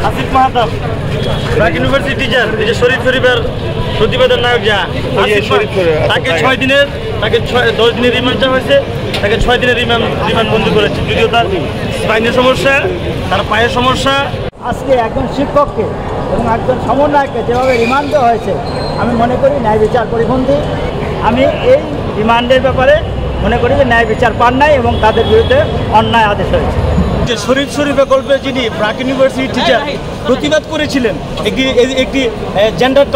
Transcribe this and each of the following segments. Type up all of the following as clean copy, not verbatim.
Asif Mahtab Dhaka university teacher, এই যে শরীফ শরীফের প্রতিবেদন নায়ক যা তাকে 6 দিনের 10 দিনের রিমান্ড চাওয়া হয়েছে, তাকে 6 দিনের রিমান্ড মঞ্জুর করেছে, যদিও তার স্পাইনের সমস্যা, তার পায়ের সমস্যা। আজকে একজন শিক্ষককে এবং একজন সমন্বয়ককে যেভাবে রিমান্ড দেওয়া হয়েছে, আমি মনে করি ন্যায় বিচার পরিপন্থী। আমি এই রিমান্ডের ব্যাপারে মনে করি যে ন্যায় বিচার পান নাই এবং তাদের বিরুদ্ধে অন্যায় আদেশ হয়েছে। যে শরীফ শরীফের গল্পে যিনি ঢাকা ইউনিভার্সিটি টিচার প্রতিবাদ করেছিলেন একটি জেন্ডার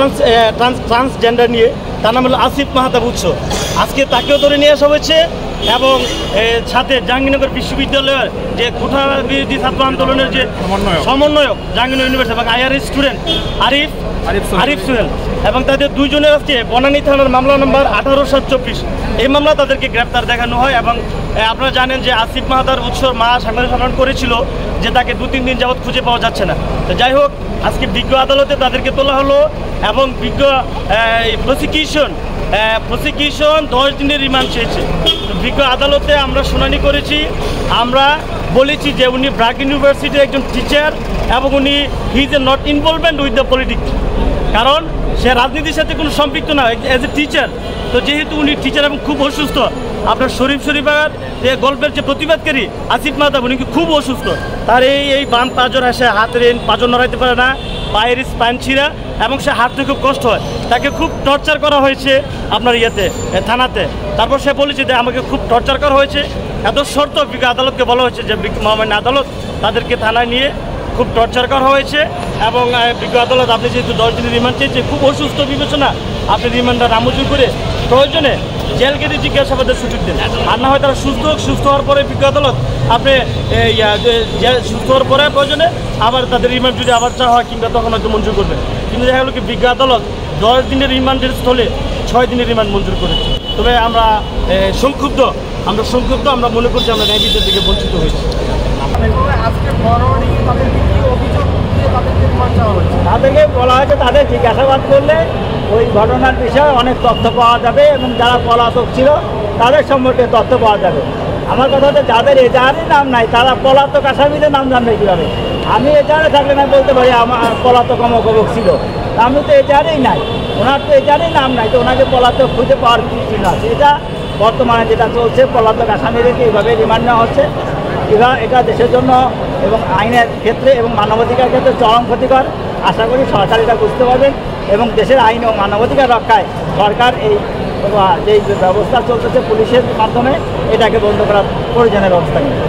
ট্রান্সজেন্ডার নিয়ে, তার নাম হলো আসিফ মাহতাব উৎস, আজকে তাকেও ধরে নিয়ে আসা হয়েছে এবং সাথে জাহাঙ্গীরনগর বিশ্ববিদ্যালয়ের যে কোঠা বিরোধী ছাত্র আন্দোলনের যে সমন্বয়ক জাহাঙ্গীরনগর ইউনিভার্সিটি এবং আইআরএস স্টুডেন্ট আরিফ সোহেল এবং তাদের দুইজনের আজকে বনানী থানার মামলা নম্বর 18/7/24 এই মামলা তাদেরকে গ্রেপ্তার দেখানো হয়। এবং আপনারা জানেন যে আসিফ মাহতাব উৎসর মা সাংবাদিক সম্মেলন করেছিল যে তাকে 2-3 দিন যাবৎ খুঁজে পাওয়া যাচ্ছে না। তো যাই হোক, আজকে বিজ্ঞ আদালতে তাদেরকে তোলা হলো এবং বিজ্ঞ প্রসিকিউশন 10 দিনের রিমান্ড চেয়েছে। তো বিজ্ঞ আদালতে আমরা শুনানি করেছি, আমরা বলেছি যে উনি ঢাকা ইউনিভার্সিটির একজন টিচার এবং উনি he is not involvement with the politics, কারণ সে রাজনীতির সাথে কোনো সম্পৃক্ত না অ্যাজ এ টিচার। তো যেহেতু উনি টিচার এবং খুব অসুস্থ, আপনার শরীফ শরীফের যে গল্পের যে প্রতিবাদকারী আসিফ মাহতাব উনি খুব অসুস্থ, তার এই বাম পাঁজর আসে, হাতের পাঁজর নড়াইতে পারে না, পায়ের স্পাইন ছিঁড়া এবং সে হাঁটতে খুব কষ্ট হয়, তাকে খুব টর্চার করা হয়েছে আপনার থানাতে। তারপর সে বলেছে যে আমাকে খুব টর্চার করা হয়েছে, এত শর্ত বিজ্ঞ আদালতকে বলা হয়েছে যে মহামান্য আদালত তাদেরকে থানায় নিয়ে খুব টর্চার করা হয়েছে এবং বিজ্ঞ আদালত আপনি যেহেতু 10 দিনের রিমান্ড চেয়েছে, খুব অসুস্থ বিবেচনা আপনি রিমান্ডটা নামঞ্জুর করে প্রয়োজনে জেল কেটে জিজ্ঞাসাবাদের সুযোগ দেন, আর না হয় তারা সুস্থ হওয়ার পরে বিজ্ঞ আদালত আপনি সুস্থ হওয়ার পরে প্রয়োজনে আবার তাদের রিমান্ড যদি আবার চাওয়া হয় কিংবা তখন হয়তো মঞ্জুর করবেন। কিন্তু দেখা গেল কি বিজ্ঞ আদালত 10 দিনের রিমান্ডের স্থলে 6 দিনের রিমান্ড মঞ্জুর করেছে। তবে আমরা সংক্ষুব্ধ, আমরা মনে করছি আমরা ন্যায় বিচার থেকে বঞ্চিত হয়েছি। তাদেরকে বলা হয়েছে তাদের জিজ্ঞাসাবাদ করলে ওই ঘটনার বিষয়ে অনেক তথ্য পাওয়া যাবে এবং যারা পলাতক ছিল তাদের সম্পর্কে তথ্য পাওয়া যাবে। আমার কথা হচ্ছে যাদের এজাহারই নাম নাই তারা পলাতক আসামিদের নাম জানবে কীভাবে? আমি এজাহারে থাকলে না বলতে পারি আমার পলাতক অমুক ছিল, আমি তো এজাহারেই নাই, ওনার তো এজাহারেই নাম নাই, তো ওনাকে পলাতক খুঁজে পাওয়ার কি চিহ্ন আছে? এটা বর্তমানে যেটা চলছে, পলাতক আসামিদেরকে এইভাবে রিমান্ড নেওয়া হচ্ছে, এটা দেশের জন্য এবং আইনের ক্ষেত্রে এবং মানবাধিকার ক্ষেত্রে চরম ক্ষতিকর। আশা করি সরকার এটা বুঝতে পারবেন এবং দেশের আইন ও মানবাধিকার রক্ষায় সরকার এই যে ব্যবস্থা চলতেছে পুলিশের মাধ্যমে এটাকে বন্ধ করার প্রয়োজনীয় ব্যবস্থা নেবে।